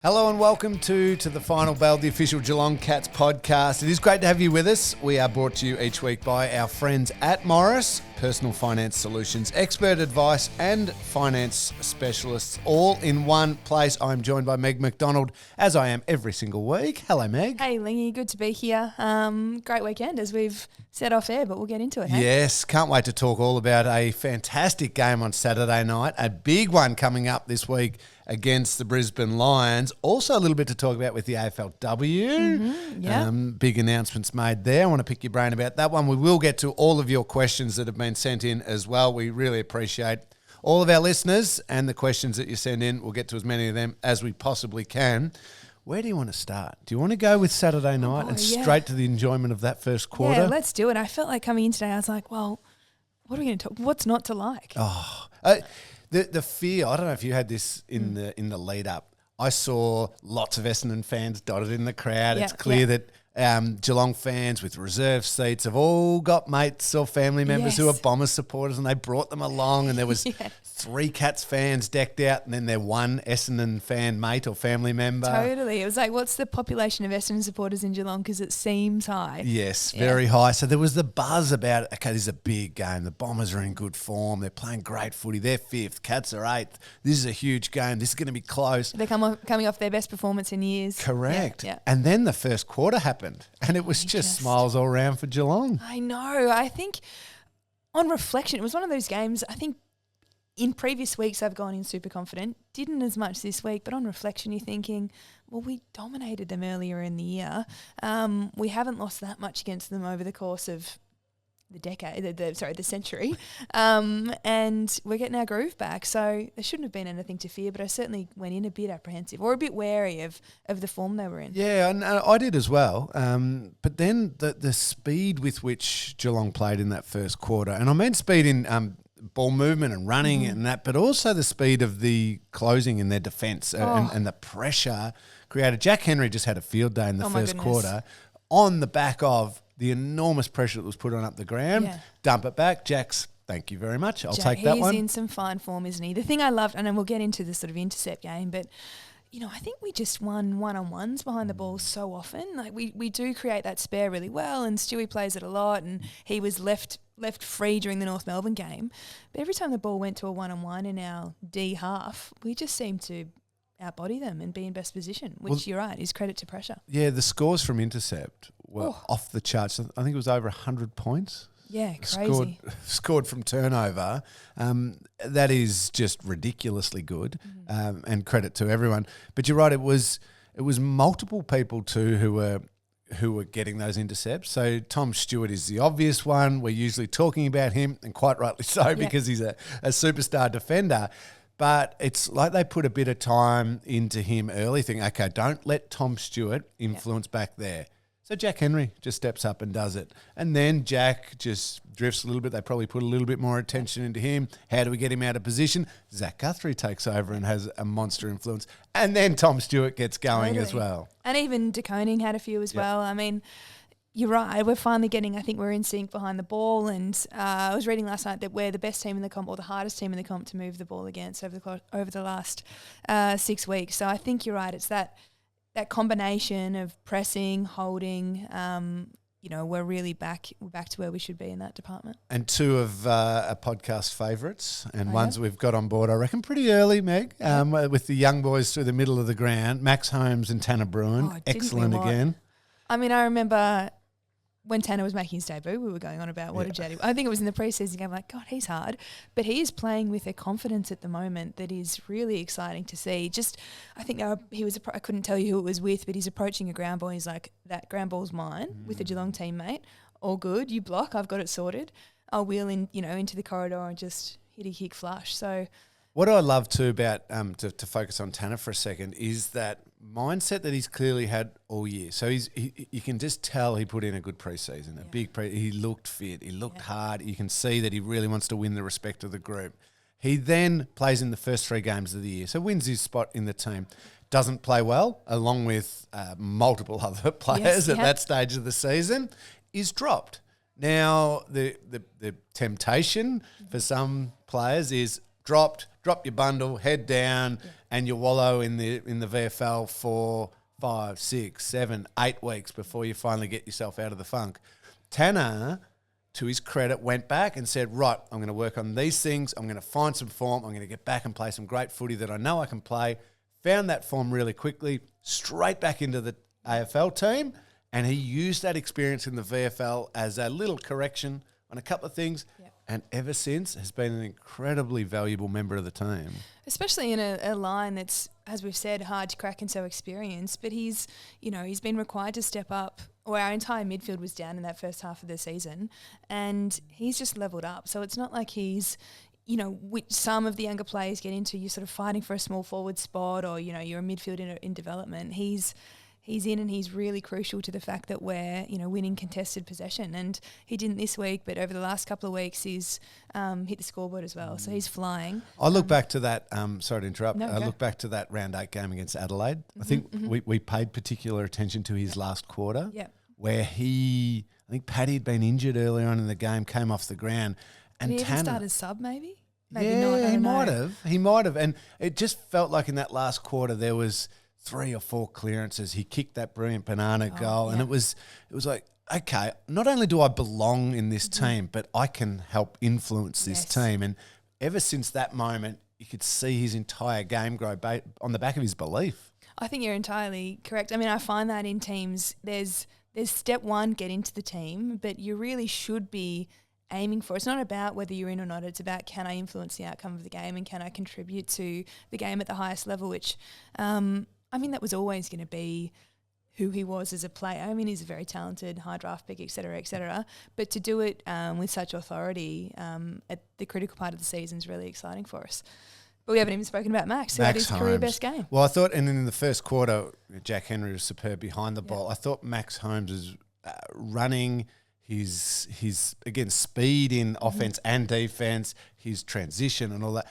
Hello and welcome to the Final Bell, the official Geelong Cats podcast. It is great to have you with us. We are brought to you each week by our friends at Morris, personal finance solutions, expert advice and finance specialists all in one place. I'm joined by Meg McDonald, as I am every single week. Hello, Meg. Hey, Lingy, good to be here. Great weekend, as we've said off air, but we'll get into it. Hey? Yes, can't wait to talk all about a fantastic game on Saturday night, a big one coming up this week against the Brisbane Lions. Also a little bit to talk about with the AFLW. Big announcements made there. I want to pick your brain about that one. We will get to all of your questions that have been sent in as well. We really appreciate all of our listeners and the questions that you send in. We'll get to as many of them as we possibly can. Where do you want to start? Do you want to go with Saturday night straight to the enjoyment of that first quarter? Yeah, let's do it. I felt like coming in today, I was like, well, what are we going to talk? What's not to like? The fear, I don't know if you had this in the lead up. I saw lots of Essendon fans dotted in the crowd. It's clear that Geelong fans with reserve seats have all got mates or family members who are Bombers supporters, and they brought them along, and there was 3 Cats fans decked out and then their one Essendon fan mate or family member. Totally. It was like, what's the population of Essendon supporters in Geelong? Because it seems high. Yes, very high. So there was the buzz about, okay, this is a big game. The Bombers are in good form. They're playing great footy. They're 5th. Cats are 8th. This is a huge game. This is going to be close. They're coming off their best performance in years. Correct. Yeah. And then the first quarter happened, and it was just smiles all around for Geelong. I know. I think on reflection, it was one of those games, I think, in previous weeks, I've gone in super confident. Didn't as much this week, but on reflection, you're thinking, well, we dominated them earlier in the year. We haven't lost that much against them over the course of the century. And we're getting our groove back. So there shouldn't have been anything to fear, but I certainly went in a bit apprehensive or a bit wary of the form they were in. Yeah, and I did as well. But then the speed with which Geelong played in that first quarter, and I meant speed in ball movement and running and that, but also the speed of the closing in their defence and the pressure created. Jack Henry just had a field day in the first quarter on the back of the enormous pressure that was put on up the ground. Yeah. Dump it back. Jack's, thank you very much. I'll take that one. He's in some fine form, isn't he? The thing I loved, and then we'll get into the sort of intercept game, but I think we just won one-on-ones behind the ball so often. Like we do create that spare really well, and Stewie plays it a lot, and he was left free during the North Melbourne game. But every time the ball went to a one-on-one in our D half, we just seemed to outbody them and be in best position, which you're right, is credit to pressure. Yeah, the scores from intercept were off the charts. I think it was over 100 points. Yeah, crazy. Scored from turnover. That is just ridiculously good, and credit to everyone. But you're right, it was multiple people too who were getting those intercepts. So Tom Stewart is the obvious one. We're usually talking about him, and quite rightly so, because he's a superstar defender. But it's like they put a bit of time into him early, thinking, okay, don't let Tom Stewart influence back there. So Jack Henry just steps up and does it. And then Jack just drifts a little bit. They probably put a little bit more attention into him. How do we get him out of position? Zach Guthrie takes over and has a monster influence. And then Tom Stewart gets going as well. And even De Koning had a few as well. I mean, you're right. We're finally getting, I think we're in sync behind the ball. And I was reading last night that we're the best team in the comp, or the hardest team in the comp to move the ball against over the last 6 weeks. So I think you're right. It's that combination of pressing, holding, we're really back to where we should be in that department. And 2 of our podcast favourites, and ones we've got on board, I reckon, pretty early, Meg, with the young boys through the middle of the ground, Max Holmes and Tanner Bruin. Excellent again. I mean, I remember when Tanner was making his debut, we were going on about what a jet. I think it was in the preseason game, like, God, he's hard. But he is playing with a confidence at the moment that is really exciting to see. I think I couldn't tell you who it was with, but he's approaching a ground ball. He's like, that ground ball's mine with a Geelong teammate. All good. You block. I've got it sorted. I'll wheel into the corridor and just hit a kick flush. So what I love too about, to focus on Tanner for a second, is that mindset that he's clearly had all year. So you can just tell he put in a good preseason, he looked fit, he looked hard. You can see that he really wants to win the respect of the group. He then plays in the first 3 games of the year, so wins his spot in the team. Doesn't play well, along with multiple other players at that stage of the season, is dropped. Now, the temptation for some players is dropped, drop your bundle, head down, and you wallow in the VFL for 5, 6, 7, 8 weeks before you finally get yourself out of the funk. Tanner, to his credit, went back and said, right, I'm going to work on these things. I'm going to find some form. I'm going to get back and play some great footy that I know I can play. Found that form really quickly, straight back into the AFL team, and he used that experience in the VFL as a little correction on a couple of things, and ever since has been an incredibly valuable member of the team. Especially in a line that's, as we've said, hard to crack and so experienced, but he's been required to step up. Well, our entire midfield was down in that first half of the season, and he's just leveled up. So it's not like he's, which some of the younger players get into, you're sort of fighting for a small forward spot, or, you're a midfield in development. He's in, and he's really crucial to the fact that we're, winning contested possession. And he didn't this week, but over the last couple of weeks, he's hit the scoreboard as well. So he's flying. I look back to that, sorry to interrupt, No, I look back to that round 8 game against Adelaide. I think we paid particular attention to his last quarter, where I think Paddy had been injured earlier on in the game, came off the ground. And Did he Tanner, even start as sub maybe? He might have. He might have. And it just felt like in that last quarter there was 3 or 4 clearances. He kicked that brilliant banana goal, and it was like, okay, not only do I belong in this team, but I can help influence this team. And ever since that moment, you could see his entire game grow on the back of his belief. I think you're entirely correct. I mean, I find that in teams, there's step one, get into the team, but you really should be aiming for. It's not about whether you're in or not. It's about, can I influence the outcome of the game, and can I contribute to the game at the highest level, which, that was always going to be who he was as a player. I mean, he's a very talented, high draft pick, et cetera, et cetera. But to do it with such authority at the critical part of the season is really exciting for us. But we haven't even spoken about Max, who had his career best game. Well, I thought, and in the first quarter, Jack Henry was superb behind the ball. I thought Max Holmes was running his again, speed in offense and defense, his transition and all that.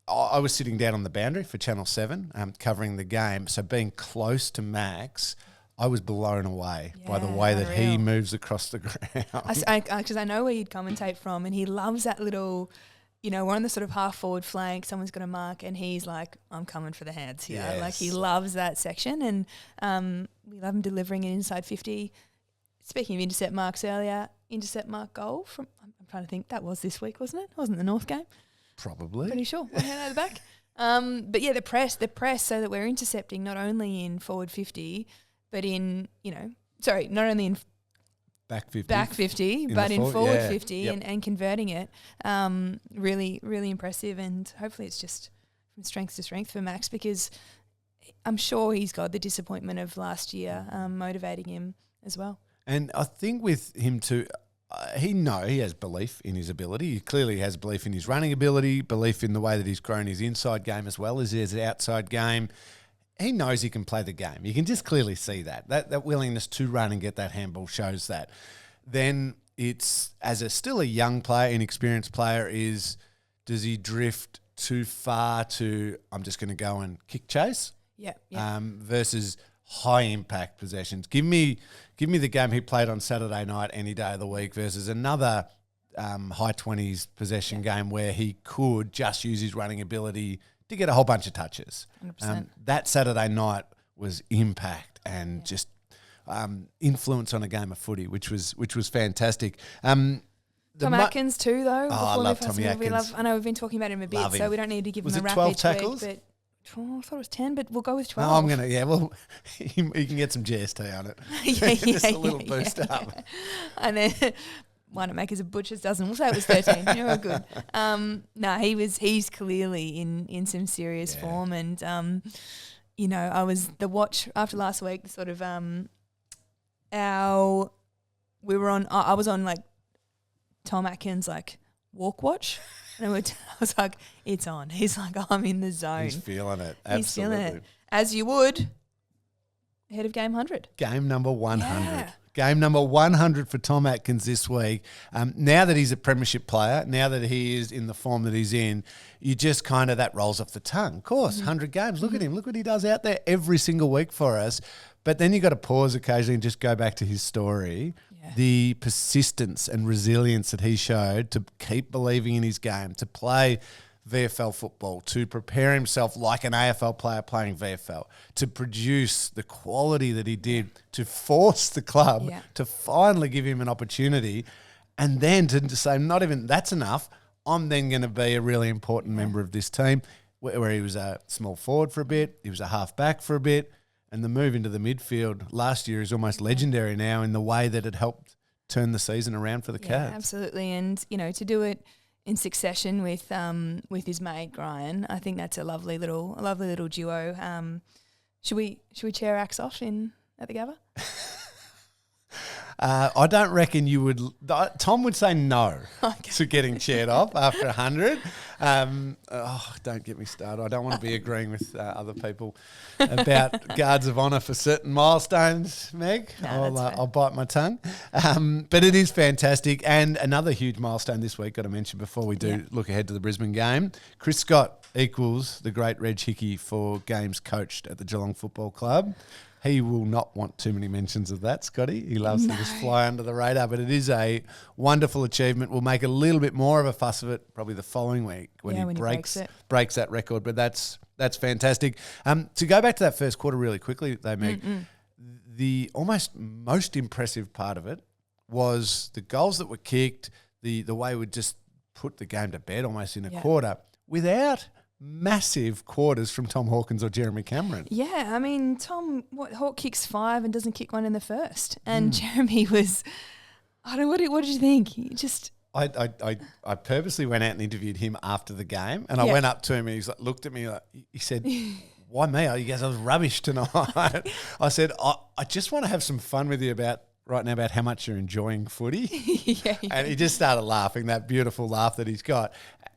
I was sitting down on the boundary for Channel 7 covering the game, so being close to Max, I was blown away by the way that he moves across the ground. Because I know where he'd commentate from, and he loves that little, we're on the sort of half-forward flank, someone's got to mark, and he's like, I'm coming for the hands here. Yes. Like, he loves that section, and we love him delivering an inside 50. Speaking of intercept marks earlier, intercept mark goal from, I'm trying to think, that was this week, wasn't it? It wasn't the North game. Probably. Pretty sure. Out of the back. But yeah, the press so that we're intercepting not only in forward 50, but in, not only in back 50, but in forward 50 and converting it. Really, really impressive. And hopefully it's just from strength to strength for Max, because I'm sure he's got the disappointment of last year motivating him as well. And I think with him too, he has belief in his ability. He clearly has belief in his running ability, belief in the way that he's grown his inside game as well as his outside game. He knows he can play the game. You can just clearly see that. That willingness to run and get that handball shows that. Then it's, as still a young player, inexperienced player, does he drift too far to, I'm just going to go and kick chase? Yeah. Versus high impact possessions. Give me the game he played on Saturday night any day of the week versus another high 20s possession game where he could just use his running ability to get a whole bunch of touches. 100%. That Saturday night was impact and just influence on a game of footy, which was fantastic. Tom Atkins too, though. I love Tommy Atkins. I know we've been talking about him a bit, so we don't need to give him a rapid 12 tackles? Tweak, but I thought it was 10, but we'll go with 12. No, I'm going to, he can get some GST on it. Just a little boost up. And then one at Macca's a butcher's dozen. We'll say it was 13. You're good. He's clearly in some serious form. And, I was the watch after last week, sort of I was on like Tom Atkins, like walk watch. And I was like, it's on. He's like, I'm in the zone. He's feeling it. Absolutely. He's feeling it. As you would ahead of game 100. Game number 100. Yeah. Game number 100 for Tom Atkins this week. Now that he's a premiership player, now that he is in the form that he's in, you just kind of, that rolls off the tongue. Of course, 100 games. Look at him. Look what he does out there every single week for us. But then you got to pause occasionally and just go back to his story. The persistence and resilience that he showed to keep believing in his game, to play VFL football, to prepare himself like an AFL player playing VFL, to produce the quality that he did, to force the club to finally give him an opportunity, and then to say, not even that's enough, I'm then going to be a really important member of this team, where he was a small forward for a bit, he was a half back for a bit, and the move into the midfield last year is almost legendary now in the way that it helped turn the season around for the Cats. Absolutely, and to do it in succession with his mate Ryan, I think that's a lovely little duo. Should we chair Axe off at the Gabba? I don't reckon you would. Tom would say no to getting chaired off after 100. Don't get me started. I don't want to be agreeing with other people about guards of honour for certain milestones, Meg. No, I'll bite my tongue. But it is fantastic. And another huge milestone this week, got to mention before we do look ahead to the Brisbane game. Chris Scott equals the great Reg Hickey for games coached at the Geelong Football Club. He will not want too many mentions of that, Scotty. He loves to just fly under the radar, but it is a wonderful achievement. We'll make a little bit more of a fuss of it probably the following week when he breaks that record, but that's fantastic. To go back to that first quarter really quickly, though, Meg, the almost most impressive part of it was the goals that were kicked, the way we just put the game to bed almost in a quarter without massive quarters from Tom Hawkins or Jeremy Cameron. Yeah, I mean, Hawk kicks 5 and doesn't kick one in the first. And Jeremy was, I don't know, what did you think? He just... I purposely went out and interviewed him after the game, and I went up to him and he's like, looked at me, he said, why me? He goes, I was rubbish tonight. I said, I just want to have some fun with you right now about how much you're enjoying footy. And he just started laughing, that beautiful laugh that he's got.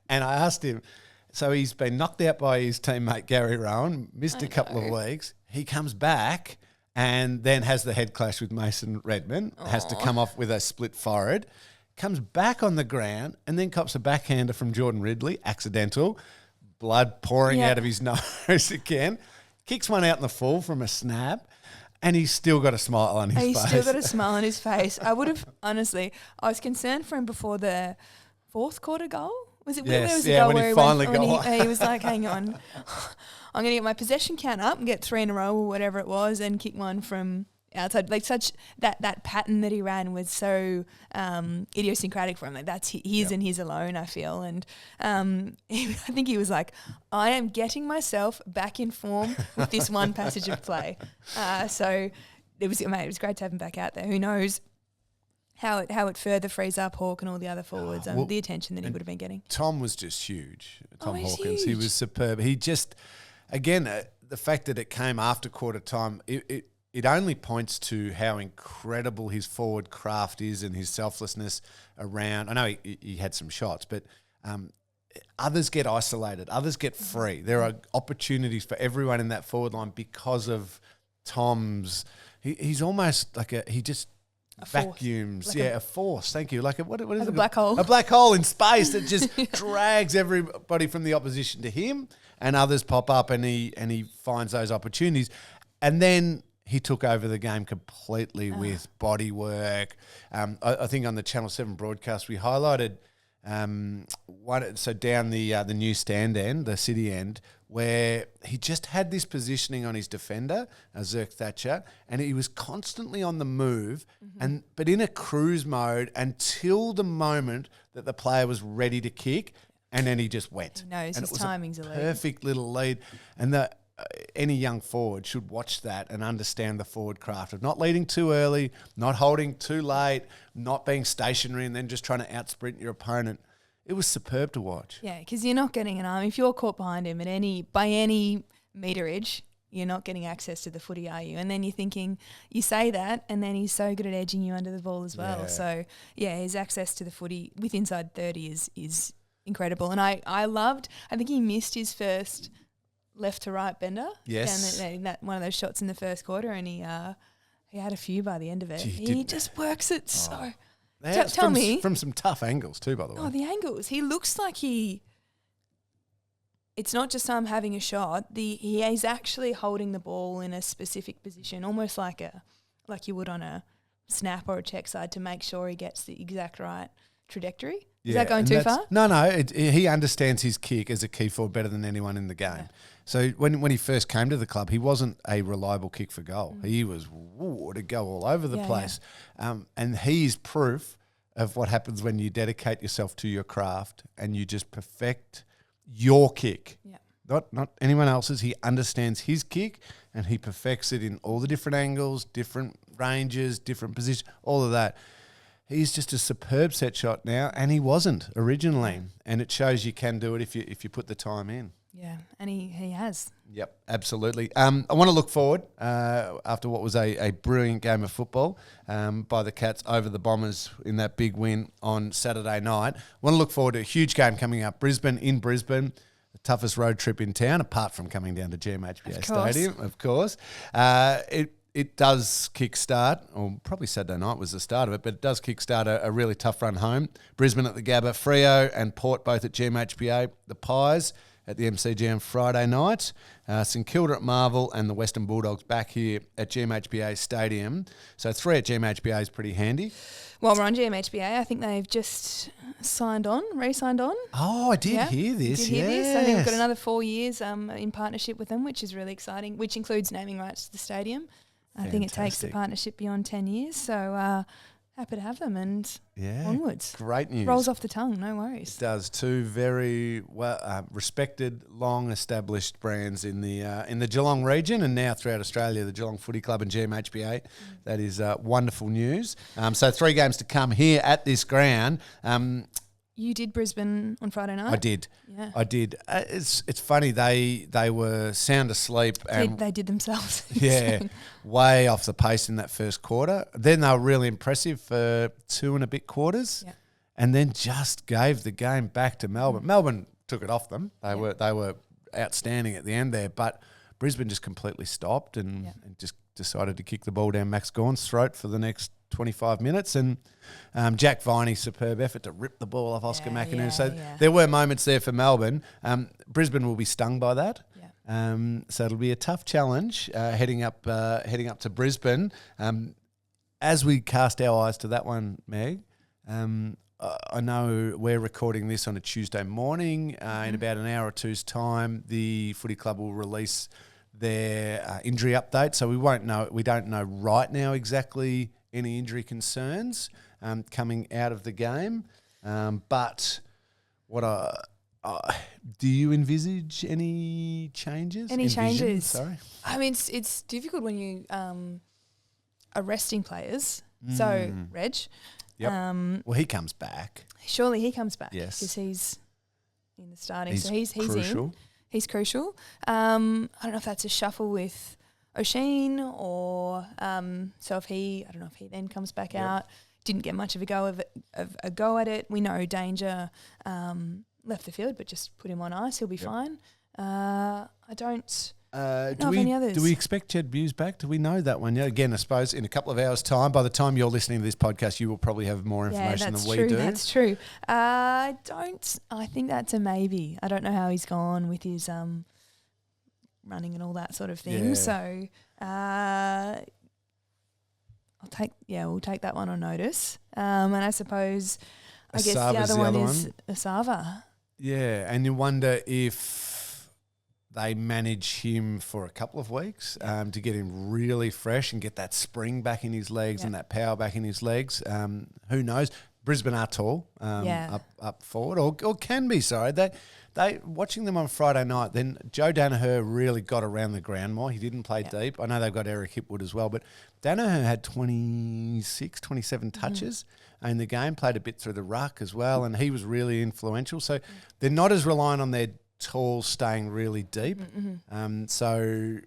And I asked him, so he's been knocked out by his teammate Gary Rowan, missed a couple of weeks. He comes back and then has the head clash with Mason Redman, has to come off with a split forehead, comes back on the ground and then cops a backhander from Jordan Ridley, accidental, blood pouring out of his nose again, kicks one out in the full from a snap, and he's still got a smile on his face. He's still got a smile on his face. I would have, honestly, I was concerned for him before the fourth quarter goal. Was it yes, there was a goal when where he finally got he was like, hang on, I'm going to get my possession count up and get 3 in a row or whatever it was and kick one from outside. Like that pattern that he ran was so idiosyncratic for him. Like that's his and his alone, I feel. And I think he was like, I am getting myself back in form with this one passage of play. So it was great to have him back out there. Who knows how it further frees up Hawk and all the other forwards and the attention that he would have been getting. Tom was just huge. Tom Hawkins, huge. He was superb. He just, again, the fact that it came after quarter time, it only points to how incredible his forward craft is and his selflessness around. I know he had some shots, but others get isolated. Others get free. There are opportunities for everyone in that forward line because of Tom's. He's almost like he just vacuums. A force. Thank you. Like what is like it? A black hole. A black hole in space that just drags everybody from the opposition to him, and others pop up, and he finds those opportunities, and then he took over the game completely with body work. I think on the Channel 7 broadcast we highlighted down the new stand end, the city end, where he just had this positioning on his defender, Zerk Thatcher, and he was constantly on the move, but in a cruise mode until the moment that the player was ready to kick, and then he just went. He knows and his it was timing's a a lead. perfect little lead, and any young forward should watch that and understand the forward craft of not leading too early, not holding too late, not being stationary and then just trying to out-sprint your opponent. It was superb to watch. Yeah, because you're not getting an arm. If you're caught behind him by any meterage, you're not getting access to the footy, are you? And then you're thinking, you say that, and then he's so good at edging you under the ball as well. Yeah. So, his access to the footy with inside 30 is incredible. And I think he missed his first left to right bender. Yes. Down that one of those shots in the first quarter, and he had a few by the end of it. Gee, he just works it so... Tell me. From some tough angles too, by the way. Oh, the angles. He looks like it's not just having a shot. He is actually holding the ball in a specific position, almost like you would on a snap or a check side to make sure he gets the exact right trajectory. Is that going too far? No. He understands his kick as a key forward better than anyone in the game. Yeah. So when he first came to the club, he wasn't a reliable kick for goal. He was to go all over the place. Yeah. And he's proof of what happens when you dedicate yourself to your craft and you just perfect your kick. Yeah. Not anyone else's. He understands his kick and he perfects it in all the different angles, different ranges, different positions, all of that. He's just a superb set shot now, and he wasn't originally. And it shows you can do it if you put the time in. Yeah, and he has. Yep, absolutely. I want to look forward after what was a brilliant game of football by the Cats over the Bombers in that big win on Saturday night. I want to look forward to a huge game coming up. Brisbane, the toughest road trip in town, apart from coming down to GMHBA Stadium, of course. It does kickstart, or probably Saturday night was the start of it, but it does kickstart a really tough run home. Brisbane at the Gabba, Freo and Port both at GMHBA. The Pies at the MCG Friday night. St Kilda at Marvel and the Western Bulldogs back here at GMHBA Stadium. So 3 at GMHBA is pretty handy. While we're on GMHBA, I think they've just re-signed on. Oh, I did hear this. I think we've got another 4 years in partnership with them, which is really exciting, which includes naming rights to the stadium. I think it takes the partnership beyond 10 years. So happy to have them and onwards. Great news. Rolls off the tongue, no worries. It does. 2 very well respected, long-established brands in the Geelong region and now throughout Australia, the Geelong Footy Club and GMHBA. That is wonderful news. So 3 games to come here at this ground. You did Brisbane on Friday night? I did. Yeah. I did. It's funny. They were sound asleep. And they did themselves. Yeah, way off the pace in that first quarter. Then they were really impressive for 2 and a bit quarters, and then just gave the game back to Melbourne. Melbourne took it off them. They were outstanding at the end there, but Brisbane just completely stopped and just decided to kick the ball down Max Gawn's throat for the next 25 minutes, and Jack Viney's superb effort to rip the ball off Oscar McInerney. So there were moments there for Melbourne. Brisbane will be stung by that. So it'll be a tough challenge heading up to Brisbane. As we cast our eyes to that one, Meg, I know we're recording this on a Tuesday morning. In about an hour or two's time, the footy club will release their injury update. So we don't know right now exactly any injury concerns coming out of the game. But do you envisage any changes? Sorry. I mean, it's difficult when you are resting players. So, Reg. Yep. Well, he comes back. Surely he comes back. Yes. Because he's in the starting. He's crucial. In. He's crucial. I don't know if that's a shuffle with O'Sheen or so if I don't know if he then comes back out. Didn't get much of a go at it. We know Danger left the field, but just put him on ice. He'll be fine. I don't know of any others. Do we expect Jed Buse back? Do we know that one? Yeah, again, I suppose in a couple of hours' time, by the time you're listening to this podcast, you will probably have more information than we do. That's true. I think that's a maybe. I don't know how he's gone with his running and all that sort of thing. Yeah. So we'll take that one on notice. And I suppose guess the other one is Asava. Yeah, and you wonder if they manage him for a couple of weeks to get him really fresh and get that spring back in his legs and that power back in his legs. Who knows? Brisbane are tall up forward, or can be. Sorry, they watching them on Friday night. Then Joe Danaher really got around the ground more. He didn't play deep. I know they've got Eric Hipwood as well, but Danaher had 27 touches in the game. Played a bit through the ruck as well, and he was really influential. So they're not as reliant on their tall staying really deep. So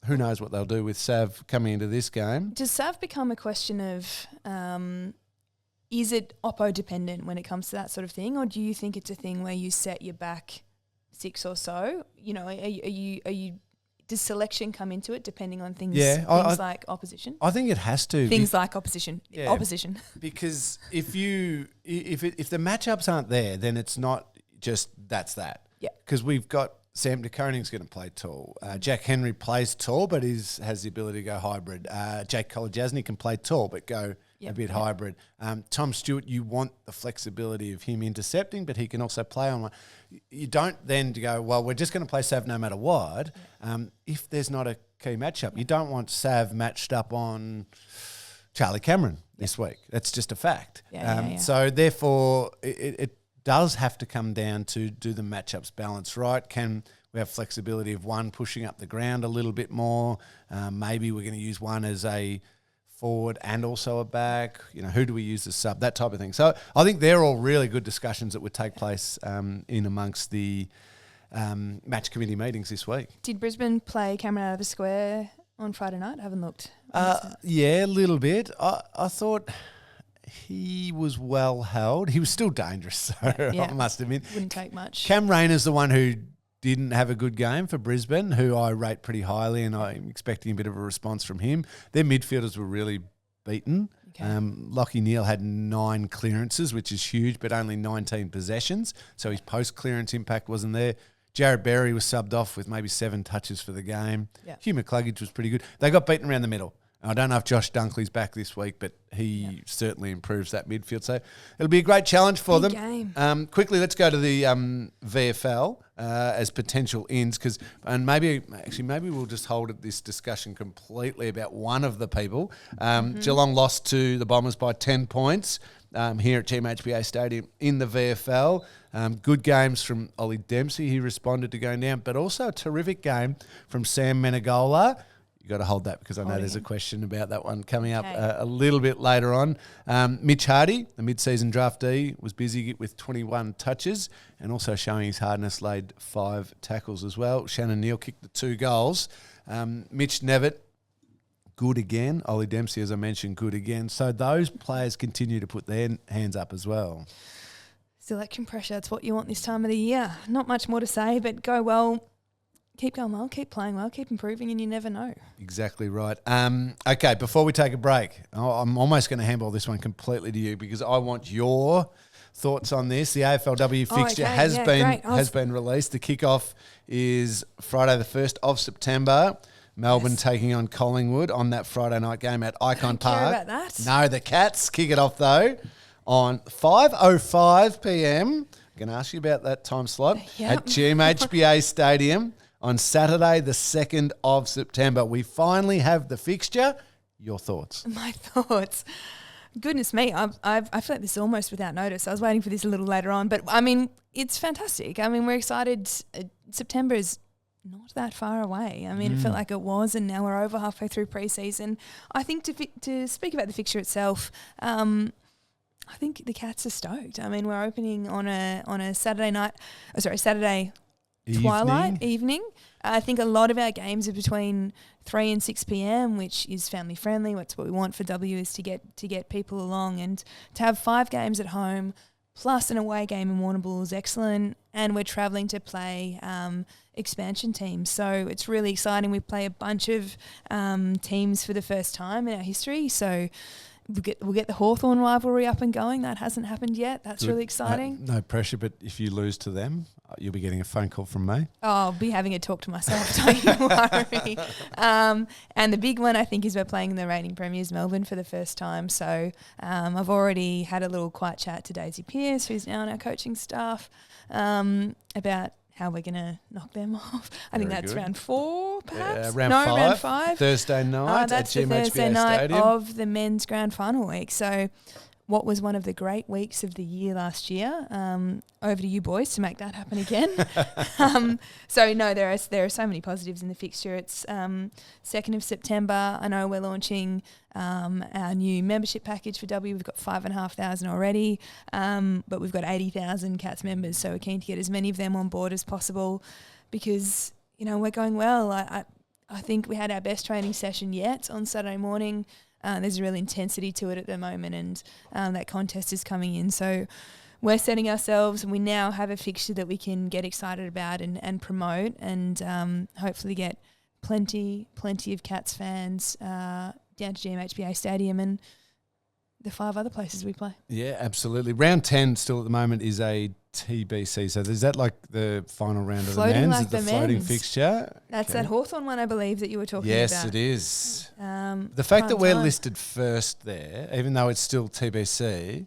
who knows what they'll do with Sav coming into this game. Does Sav become a question of is it oppo dependent when it comes to that sort of thing, or do you think it's a thing where you set your back 6 or so? You know, are you does selection come into it depending on things like opposition? I think it has to. Things like opposition. Yeah, opposition. Because if the matchups aren't there, then it's not just that's that. Yeah. Because we've got Sam de Koning's going to play tall. Jack Henry plays tall, but has the ability to go hybrid. Jake Kolodjasny can play tall, but go a bit hybrid. Tom Stewart, you want the flexibility of him intercepting, but he can also play on one. You don't then to go, well, we're just going to play Sav no matter what. If there's not a key matchup, you don't want Sav matched up on Charlie Cameron this week. That's just a fact. So therefore, it does have to come down to, do the matchups balance right? Can we have flexibility of one pushing up the ground a little bit more? Maybe we're going to use one as a forward and also a back. Who do we use as sub? That type of thing. So I think they're all really good discussions that would take place in amongst the match committee meetings this week. Did Brisbane play Cameron out of the square on Friday night? I haven't looked. Yeah, a little bit. I thought he was well held. He was still dangerous, so I must admit. Wouldn't take much. Cam Rayner's the one who didn't have a good game for Brisbane, who I rate pretty highly, and I'm expecting a bit of a response from him. Their midfielders were really beaten. Okay. Lockie Neal had 9 clearances, which is huge, but only 19 possessions, so his post-clearance impact wasn't there. Jared Berry was subbed off with maybe 7 touches for the game. Hugh McCluggage was pretty good. They got beaten around the middle. I don't know if Josh Dunkley's back this week, but he certainly improves that midfield. So it'll be a great challenge for them. Game. Quickly, let's go to the VFL as potential ins, maybe we'll just hold this discussion completely about one of the people. Geelong lost to the Bombers by 10 points here at GMHBA Stadium in the VFL. Good games from Ollie Dempsey. He responded to going down, but also a terrific game from Sam Menegola. You got to hold that because I know there's a question about that one coming up a little bit later on. Mitch Hardy, the mid-season draftee, was busy with 21 touches and also showing his hardness, laid 5 tackles as well. Shannon Neal kicked the 2 goals. Mitch Nevitt, good again. Ollie Dempsey, as I mentioned, good again. So those players continue to put their hands up as well. Selection pressure, it's what you want this time of the year. Not much more to say, but go well. Keep going well, keep playing well, keep improving, and you never know. Exactly right. Okay, before we take a break, I'm almost going to handball this one completely to you because I want your thoughts on this. The AFLW fixture has been released. The kickoff is Friday the 1st of September. Melbourne taking on Collingwood on that Friday night game at Icon Park. Care about that. No, the Cats kick it off though on 5:05 p.m. I'm going to ask you about that time slot at GMHBA Stadium. On Saturday, the 2nd of September. We finally have the fixture. Your thoughts? My thoughts? Goodness me, I feel like this is almost without notice. I was waiting for this a little later on. But, I mean, it's fantastic. I mean, we're excited. September is not that far away. I mean, it felt like it was, and now we're over halfway through pre-season. I think to speak about the fixture itself, I think the Cats are stoked. I mean, we're opening on a Saturday night. Saturday twilight evening. I think a lot of our games are between 3 and 6 p.m, which is family friendly. That's what we want for W, is to get people along, and to have 5 games at home plus an away game in Warrnambool is excellent. And we're travelling to play expansion teams, so it's really exciting. We play a bunch of teams for the first time in our history, so we'll get the Hawthorn rivalry up and going. That hasn't happened yet. That's really exciting. No pressure, but if you lose to them, you'll be getting a phone call from me. Oh, I'll be having a talk to myself, don't you worry. And the big one, I think, is we're playing the reigning premiers Melbourne for the first time. So I've already had a little quiet chat to Daisy Pearce, who's now on our coaching staff, about how we're going to knock them off. I think that's round 4, perhaps? Round 5. Thursday night that's at GMHBA the Thursday night Stadium. of the men's grand final week. So what was one of the great weeks of the year last year. Over to you boys to make that happen again. So no, there are so many positives in the fixture. It's 2nd of September. I know we're launching our new membership package for W. We've got 5,500 already, but we've got 80,000 Cats members. So we're keen to get as many of them on board as possible because, you know, we're going well. I think we had our best training session yet on Saturday morning. There's a real intensity to it at the moment, and that contest is coming in. So we're setting ourselves, and we now have a fixture that we can get excited about and promote, and hopefully get plenty of Cats fans down to GMHBA Stadium and the 5 other places we play. Yeah, absolutely. Round 10 still at the moment is a TBC. So is that like the final round of the men's? Like the floating fixture? That's that Hawthorn one, I believe, that you were talking about. Yes, it is. The fact that we're listed first there, even though it's still TBC,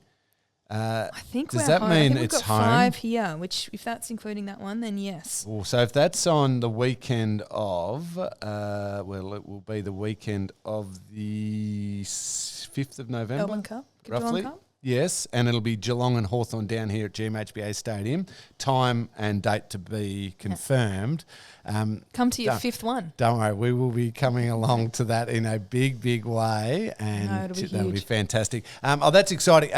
I think does we're that home. mean I think it's we've got home? 5 here, which if that's including that one, then yes. Oh, so if that's on the weekend of, well, it will be the weekend of the 5th of November, Melbourne Cup, roughly. Geelong Cup. Yes, and it'll be Geelong and Hawthorn down here at GMHBA Stadium. Time and date to be confirmed. Come to your 5th one. Don't worry, we will be coming along to that in a big, big way, and that'll be fantastic. That's exciting.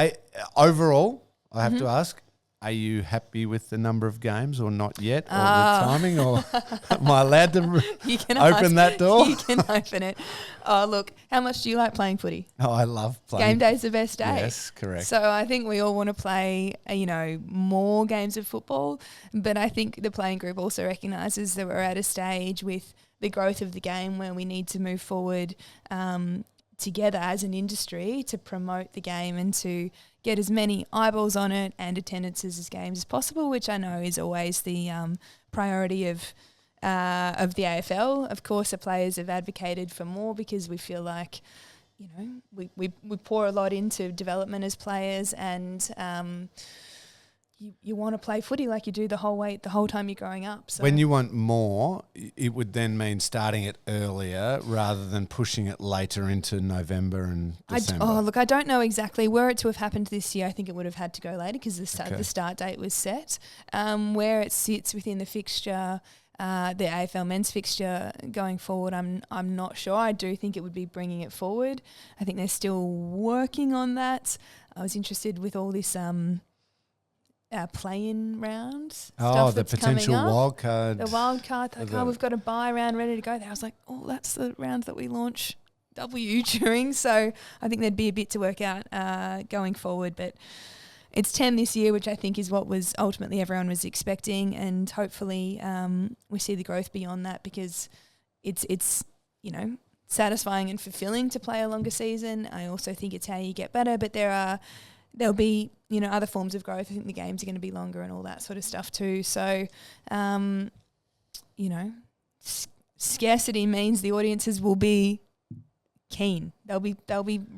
Overall, I have to ask, are you happy with the number of games or not yet, or the timing, or am I allowed to open that door? You can open it. Oh, look, how much do you like playing footy? Oh, I love playing. Game day's the best day. Yes, correct. So I think we all want to play, more games of football, but I think the playing group also recognises that we're at a stage with the growth of the game where we need to move forward together as an industry to promote the game and to get as many eyeballs on it and attendances as games as possible, which I know is always the priority of the AFL. Of course, the players have advocated for more because we feel like, we pour a lot into development as players, and you want to play footy like you do the whole time you're growing up. So when you want more, it would then mean starting it earlier rather than pushing it later into November and December. I don't know exactly. Were it to have happened this year, I think it would have had to go later because the start date was set. Where it sits within the fixture, the AFL men's fixture going forward, I'm not sure. I do think it would be bringing it forward. I think they're still working on that. I was interested with all this play-in rounds. The potential wild card. The wild card. We've got a bye round ready to go there. I was like, that's the round that we launch W during. So I think there'd be a bit to work out going forward. But it's 10 this year, which I think is what was ultimately everyone was expecting. And hopefully we see the growth beyond that because it's satisfying and fulfilling to play a longer season. I also think it's how you get better. But there'll be, other forms of growth. I think the games are going to be longer and all that sort of stuff too. So, scarcity means the audiences will be keen. They'll be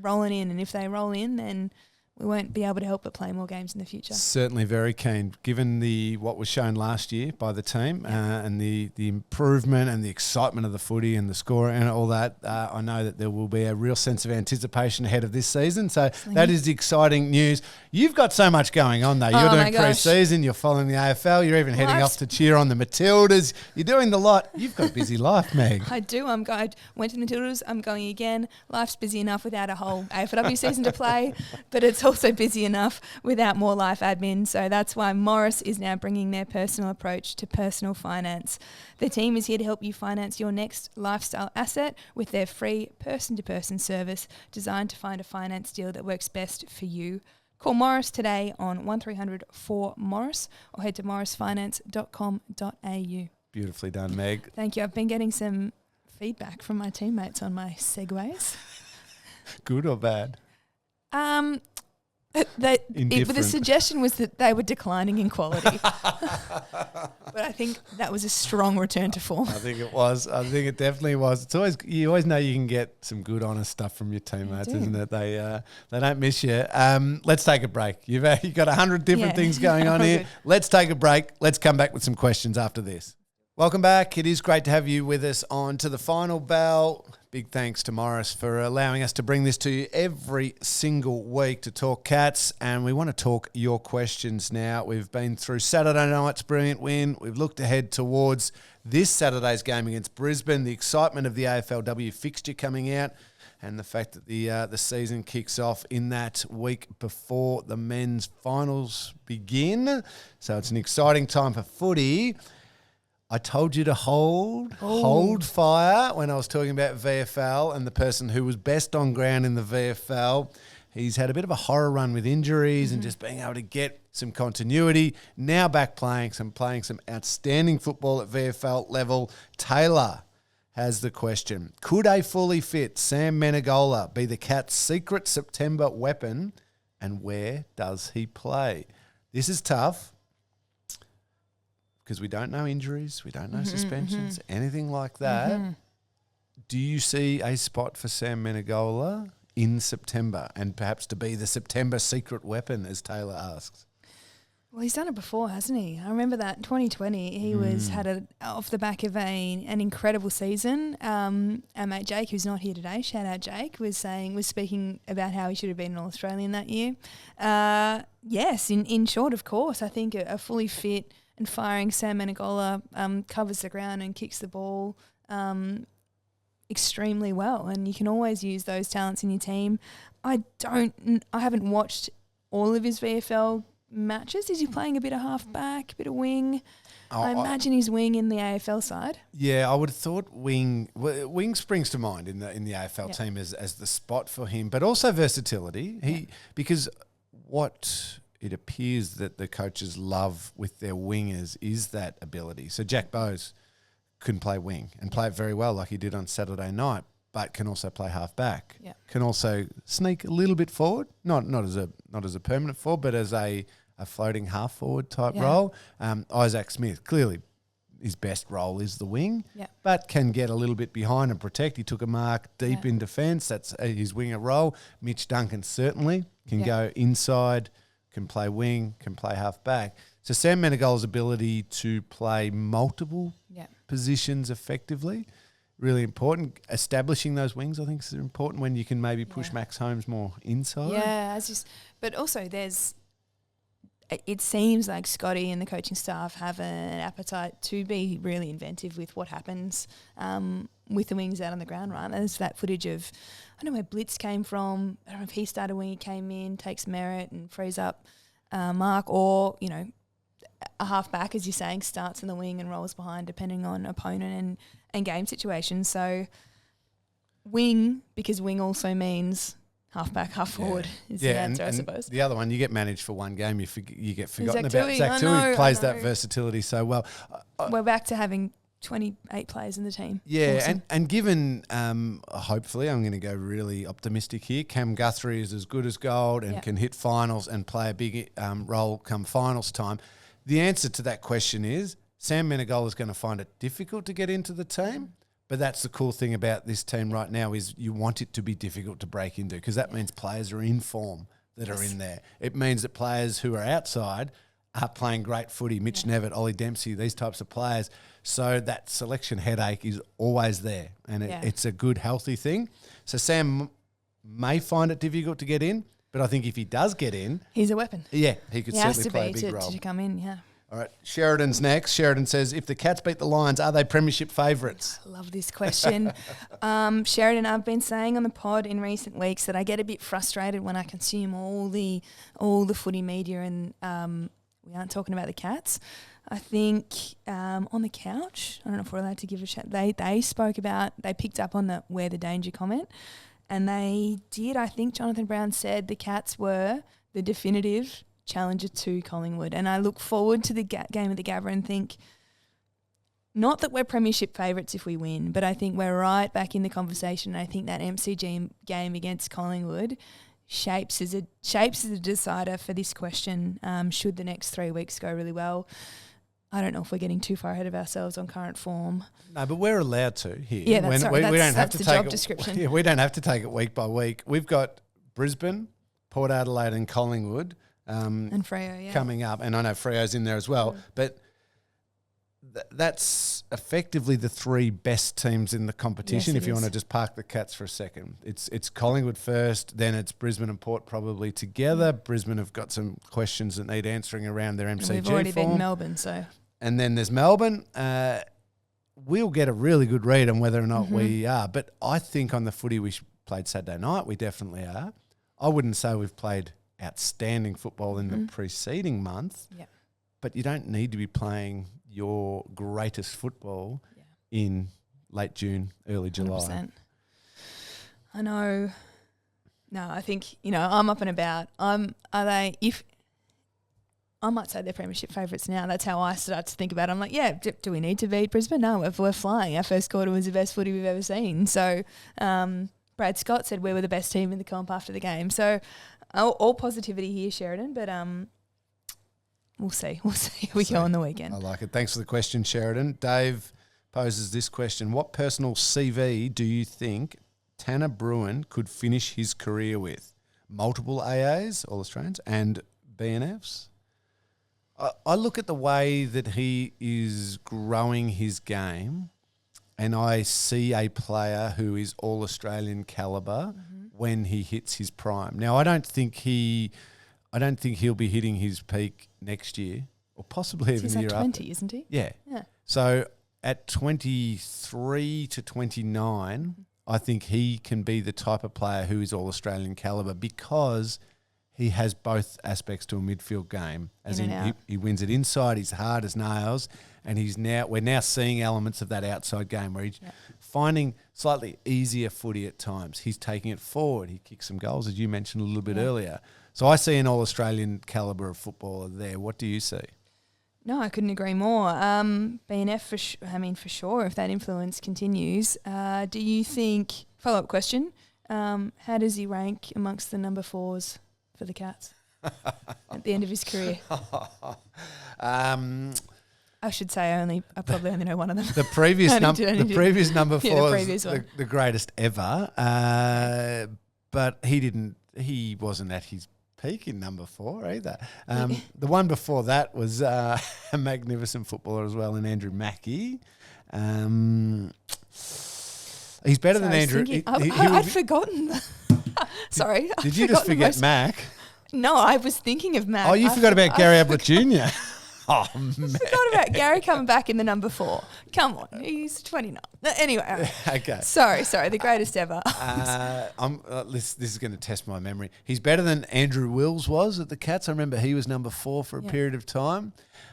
rolling in, and if they roll in, then we won't be able to help but play more games in the future. Certainly very keen, given what was shown last year by the team and the improvement and the excitement of the footy and the score and all that. I know that there will be a real sense of anticipation ahead of this season. So that is exciting news. You've got so much going on though. You're doing pre-season, you're following the AFL, you're even heading off to cheer on the Matildas. You're doing the lot. You've got a busy life, Meg. I do. I went to the Matildas. I'm going again. Life's busy enough without a whole AFLW season to play, but it's also busy enough without more life admin. So that's why Morris is now bringing their personal approach to personal finance. The team is here to help you finance your next lifestyle asset with their free person-to-person service designed to find a finance deal that works best for you. Call Morris today on 1300 4MORRIS or head to morrisfinance.com.au. Beautifully done, Meg. Thank you. I've been getting some feedback from my teammates on my segues. Good or bad? The suggestion was that they were declining in quality. But I think that was a strong return to form. I think it was. I think it definitely was. You always know you can get some good, honest stuff from your teammates, isn't it? They don't miss you. Let's take a break. You've got 100 different things going on here. Good. Let's take a break. Let's come back with some questions after this. Welcome back. It is great to have you with us on To the Final Bell. Big thanks to Morris for allowing us to bring this to you every single week to talk Cats, and we want to talk your questions now. We've been through Saturday night's brilliant win. We've looked ahead towards this Saturday's game against Brisbane, the excitement of the AFLW fixture coming out, and the fact that the season kicks off in that week before the men's finals begin. So it's an exciting time for footy. I told you to hold fire when I was talking about VFL and the person who was best on ground in the VFL. He's had a bit of a horror run with injuries and just being able to get some continuity. Now back playing some outstanding football at VFL level. Taylor has the question. Could a fully fit Sam Menegola be the Cats' secret September weapon, and where does he play? This is tough, because we don't know injuries, we don't know suspensions, anything like that. do you see a spot for Sam Menegola in September, and perhaps to be the September secret weapon, as Taylor asks? Well, he's done it before, hasn't he? I remember that 2020. He had off the back of an incredible season. Our mate Jake, who's not here today, shout out Jake, was speaking about how he should have been an All-Australian that year. Yes, in short, of course, I think a fully fit and firing Sam Menegola covers the ground and kicks the ball extremely well, and you can always use those talents in your team. I haven't watched all of his VFL matches. Is he playing a bit of half-back, a bit of wing? I imagine he's wing in the AFL side. Yeah, I would have thought wing springs to mind in the AFL team as the spot for him, but also versatility. Because what it appears that the coaches love with their wingers is that ability. So Jack Bowes can play wing and play it very well, like he did on Saturday night, but can also play half-back. Yeah. Can also sneak a little bit forward, not as a permanent forward, but as a floating half-forward type role. Isaac Smith, clearly his best role is the wing, but can get a little bit behind and protect. He took a mark deep in defence. That's his winger role. Mitch Duncan certainly can go inside, can play wing, can play half-back. So Sam Menegola's ability to play multiple positions effectively, really important. Establishing those wings, I think, is important when you can maybe push Max Holmes more inside. Yeah, but also it seems like Scotty and the coaching staff have an appetite to be really inventive with what happens with the wings out on the ground, right? There's that footage of, I don't know where Blitz came from. I don't know if he started when he came in, takes merit and frees up Mark, or, a half-back, as you're saying, starts in the wing and rolls behind depending on opponent and game situation. So wing, because wing also means half-back, half-forward is the answer, I suppose. The other one, you get managed for one game, you get forgotten Zach about. Tui. Zach Tui plays that versatility so well. We're back to having 28 players in the team. Yeah, awesome. and given, hopefully, I'm going to go really optimistic here, Cam Guthrie is as good as gold and can hit finals and play a big role come finals time. The answer to that question is Sam Menegola is going to find it difficult to get into the team, but that's the cool thing about this team right now is you want it to be difficult to break into, because that means players are in form that are in there. It means that players who are outside are playing great footy, Mitch Nevitt, Ollie Dempsey, these types of players. So that selection headache is always there, and it's a good, healthy thing. So Sam may find it difficult to get in, but I think if he does get in... He's a weapon. Yeah, he could certainly play a big role. To come in, All right, Sheridan's next. Sheridan says, if the Cats beat the Lions, are they premiership favourites? I love this question. Sheridan, I've been saying on the pod in recent weeks that I get a bit frustrated when I consume all the footy media and we aren't talking about the Cats. I think on the couch, I don't know if we're allowed to give a shout, they picked up on the where the danger comment, and they did. I think Jonathan Brown said the Cats were the definitive challenger to Collingwood, and I look forward to the game at the Gabba and think, not that we're premiership favourites if we win, but I think we're right back in the conversation. I think that MCG game against Collingwood shapes as a decider for this question. Should the next 3 weeks go really well? I don't know if we're getting too far ahead of ourselves on current form. No, but we're allowed to here. Yeah, that's right. That's the job description. Yeah, we don't have to take it week by week. We've got Brisbane, Port Adelaide and Collingwood and Freo, coming up. And I know Freo's in there as well. But that's effectively the three best teams in the competition, if you want to just park the Cats for a second. It's Collingwood first, then it's Brisbane and Port probably together. Brisbane have got some questions that need answering around their MCG form. We've already beaten Melbourne, so... And then there's Melbourne. We'll get a really good read on whether or not we are. But I think on the footy we played Saturday night, we definitely are. I wouldn't say we've played outstanding football in the preceding month. Yeah. But you don't need to be playing your greatest football in late June, early July. 100%. I know. No, I think, I'm up and about. I might say they're premiership favourites now. That's how I start to think about it. I'm like, do we need to beat Brisbane? No, if we're flying. Our first quarter was the best footy we've ever seen. So Brad Scott said we were the best team in the comp after the game. So all positivity here, Sheridan, but we'll see. We'll see how we go on the weekend. I like it. Thanks for the question, Sheridan. Dave poses this question. What personal CV do you think Tanner Bruin could finish his career with? Multiple AAs, All Australians, and BNFs? I look at the way that he is growing his game, and I see a player who is All-Australian calibre when he hits his prime. Now, I don't think he'll be hitting his peak next year, or possibly even He's the like year 20, after. isn't he? Yeah. So at 23 to 29, I think he can be the type of player who is All-Australian calibre because he has both aspects to a midfield game. As in he wins it inside, he's hard as nails, and we're now seeing elements of that outside game where he's finding slightly easier footy at times. He's taking it forward. He kicks some goals, as you mentioned a little bit earlier. So I see an All-Australian calibre of footballer there. What do you see? No, I couldn't agree more. BNF, for sure, if that influence continues. Do you think, follow-up question, how does he rank amongst the number 4s for the Cats at the end of his career? I should say I probably only know one of them. The previous number 4 is the greatest ever, but he wasn't at his peak in number 4 either. The one before that was a magnificent footballer as well in Andrew Mackie. He's better than Andrew. I'd forgotten. Sorry. Did you just forget Mac? No, I was thinking of Mac. Oh, you forgot about Gary Ablett Jr. Oh, man. I forgot about Gary coming back in the number 4. Come on, he's 29. Anyway. Okay. Sorry, the greatest ever. This is going to test my memory. He's better than Andrew Wills was at the Cats. I remember he was number 4 for a period of time.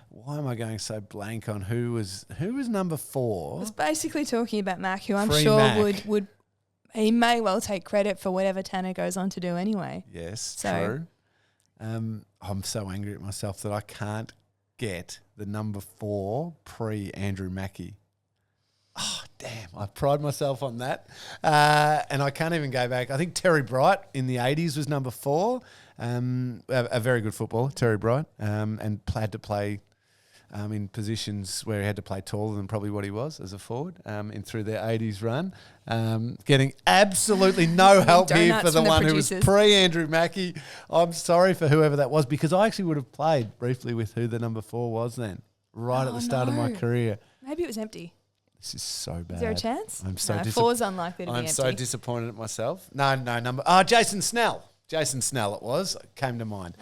Why am I going so blank on who was number 4? I was basically talking about Mac, who I'm sure would he may well take credit for whatever Tanner goes on to do anyway. Yes, true. I'm so angry at myself that I can't get the number 4 pre-Andrew Mackie. Oh, damn. I pride myself on that. And I can't even go back. I think Terry Bright in the 80s was number 4. A very good footballer, Terry Bright, and had to play in positions where he had to play taller than probably what he was as a forward through their 80s run. Getting absolutely no help here for the one who was pre-Andrew Mackie. I'm sorry for whoever that was, because I actually would have played briefly with who the number 4 was then, at the start of my career. Maybe it was empty. This is so bad. Is there a chance? I'm so 4's unlikely to be empty. I'm so disappointed at myself. No, Jason Snell. Jason Snell it was, came to mind,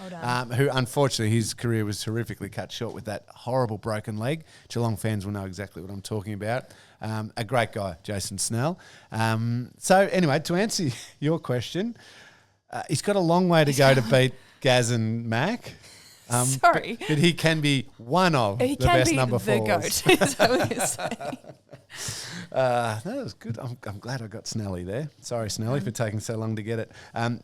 who unfortunately his career was horrifically cut short with that horrible broken leg. Geelong fans will know exactly what I'm talking about. A great guy, Jason Snell. So anyway, to answer your question, he's got a long way to go to beat Gaz and Mac. Sorry. But he can be one of the best number 4s. He can be the GOAT, is what we're saying. That was good. I'm glad I got Snelly there. Sorry, Snelly, for taking so long to get it.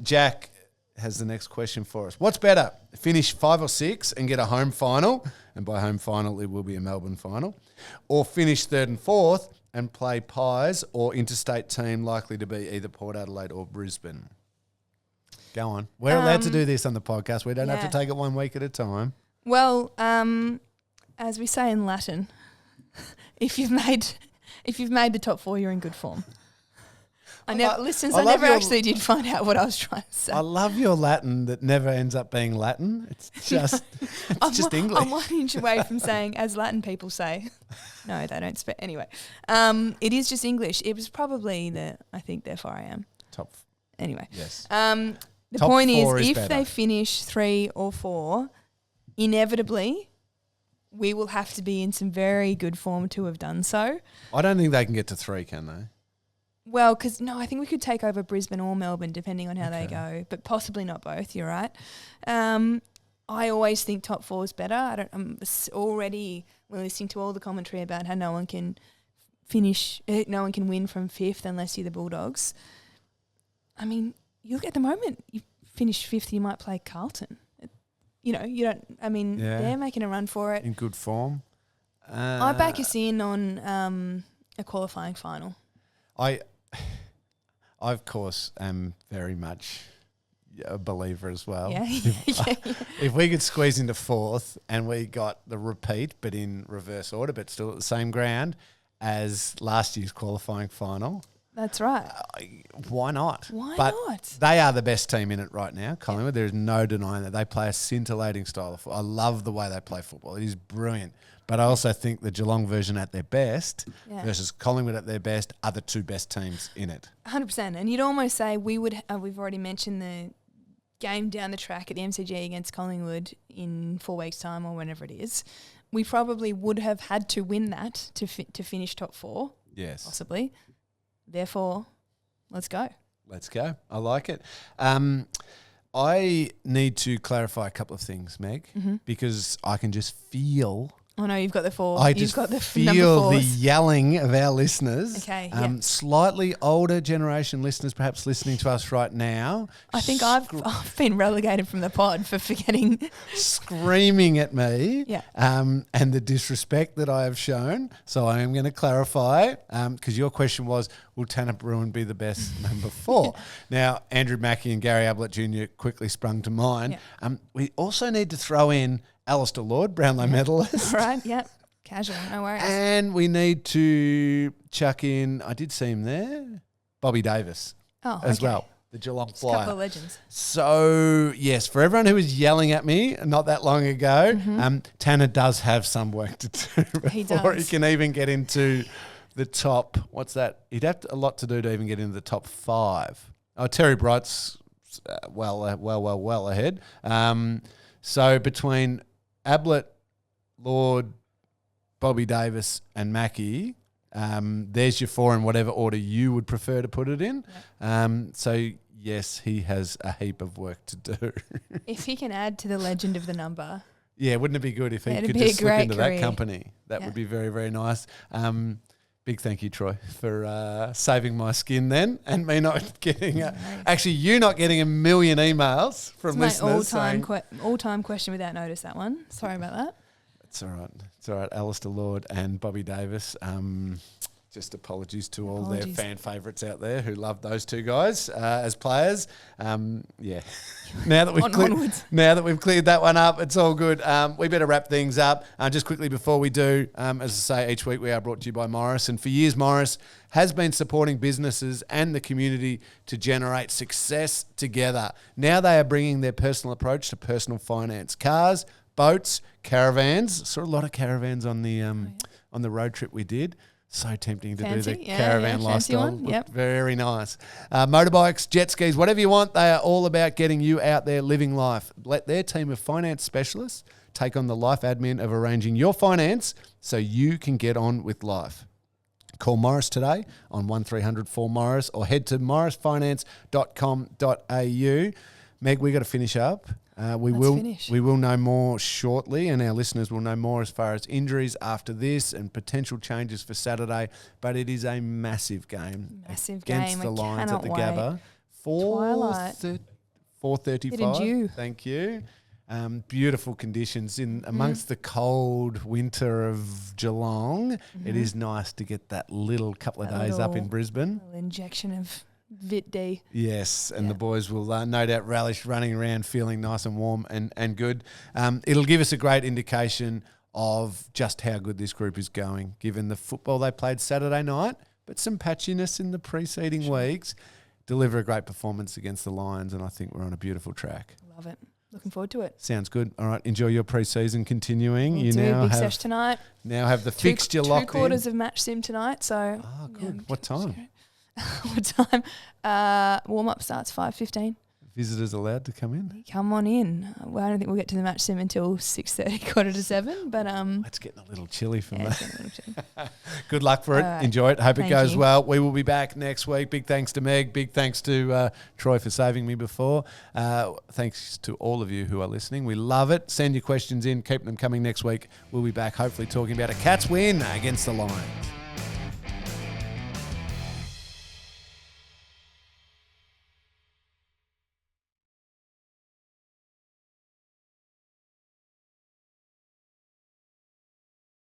Jack has the next question for us. What's better, finish 5 or 6 and get a home final, and by home final it will be a Melbourne final, or finish 3rd and 4th and play Pies or interstate team likely to be either Port Adelaide or Brisbane? Go on. We're allowed to do this on the podcast. We don't have to take it 1 week at a time. Well, as we say in Latin, if you've made the top 4, you're in good form. I never actually did find out what I was trying to say. I love your Latin that never ends up being Latin. It's just English. I'm 1 inch away from saying, as Latin people say. No, they don't speak. Anyway, it is just English. It was probably therefore I am. Top. Anyway. Yes. The top point is if better. They finish 3 or 4, inevitably we will have to be in some very good form to have done so. I don't think they can get to 3, can they? Well, I think we could take over Brisbane or Melbourne depending on how they go, but possibly not both. You're right. I always think top 4 is better. I'm already listening to all the commentary about how no one can win from 5th unless you're the Bulldogs. I mean, you look at the moment, you finish 5th, you might play Carlton. They're making a run for it. In good form. I back us in on a qualifying final. I, of course, am very much a believer as well. Yeah. If we could squeeze into 4th and we got the repeat, but in reverse order, but still at the same ground, as last year's qualifying final. That's right. Why not? Why but not? They are the best team in it right now, Collingwood. There is no denying that. They play a scintillating style of football. I love the way they play football. It is brilliant. But I also think the Geelong version at their best versus Collingwood at their best are the two best teams in it. 100%. And you'd almost say we've already mentioned the game down the track at the MCG against Collingwood in 4 weeks' time or whenever it is. We probably would have had to win that to finish top 4. Yes. Possibly. Therefore, let's go. Let's go. I like it. I need to clarify a couple of things, Meg, because I can just feel... Oh, no, you've got the 4. You've got the feel the yelling of our listeners. Okay, Slightly older generation listeners perhaps listening to us right now. I think I've been relegated from the pod for forgetting. Screaming at me and the disrespect that I have shown. So I am going to clarify because your question was, will Tanner Bruin be the best number 4? Now, Andrew Mackie and Gary Ablett Jr. quickly sprung to mind. Yeah. We also need to throw in Alistair Lord, Brownlow medalist. All right, yep. Casual, no worries. And we need to chuck in, I did see him there, Bobby Davis as well, the Geelong Flyer. A couple of legends. So, yes, for everyone who was yelling at me not that long ago, Tanner does have some work to do before he can even get into the top, what's that? He'd have a lot to do to even get into the top 5. Oh, Terry Bright's well ahead. So between Ablett, Lord, Bobby Davis and Mackie, there's your 4 in whatever order you would prefer to put it in. So, yes, he has a heap of work to do. If he can add to the legend of the number. Yeah, wouldn't it be good if he could just slip into that company? That would be very, very nice. Big thank you, Troy, for saving my skin then and me not getting actually you not getting a million emails from listeners. My all-time question without notice, that one. Sorry about that. It's all right. It's all right. Alistair Lord and Bobby Davis. Just apologies to all their fan favourites out there who love those two guys as players. Now that we've cleared that one up, it's all good. We better wrap things up. Just quickly before we do, as I say, each week we are brought to you by Morris. And for years, Morris has been supporting businesses and the community to generate success together. Now they are bringing their personal approach to personal finance. Cars, boats, caravans. Saw a lot of caravans on the road trip we did. So tempting to do the caravan lifestyle. Yep. Very nice. Motorbikes, jet skis, whatever you want, they are all about getting you out there living life. Let their team of finance specialists take on the life admin of arranging your finance so you can get on with life. Call Morris today on 1300 4Morris or head to morrisfinance.com.au. Meg, we got to finish up. We will know more shortly, and our listeners will know more as far as injuries after this and potential changes for Saturday. But it is a massive game against the Lions at the Gabba. 4:35. Thank you. Beautiful conditions in amongst the cold winter of Geelong. It is nice to get that little couple of days up in Brisbane. Little injection of Vit D. Yes, and the boys will no doubt relish running around feeling nice and warm and good. It'll give us a great indication of just how good this group is going, given the football they played Saturday night, but some patchiness in the preceding weeks. Deliver a great performance against the Lions, and I think we're on a beautiful track. Love it. Looking forward to it. Sounds good. All right, enjoy your pre-season continuing. We'll do big sesh tonight. Now have the fixture locked in. 2 quarters of match sim tonight, so... Oh, good. What time? What time? Warm-up starts 5:15. Visitors allowed to come in? Come on in. Well, I don't think we'll get to the match sim until 6:30, 6:45, but... It's getting a little chilly for me. It's getting a little chilly. Good luck for it. Right. Enjoy it. Hope it goes well. We will be back next week. Big thanks to Meg. Big thanks to Troy for saving me before. Thanks to all of you who are listening. We love it. Send your questions in. Keep them coming next week. We'll be back hopefully talking about a Cats win against the Lions.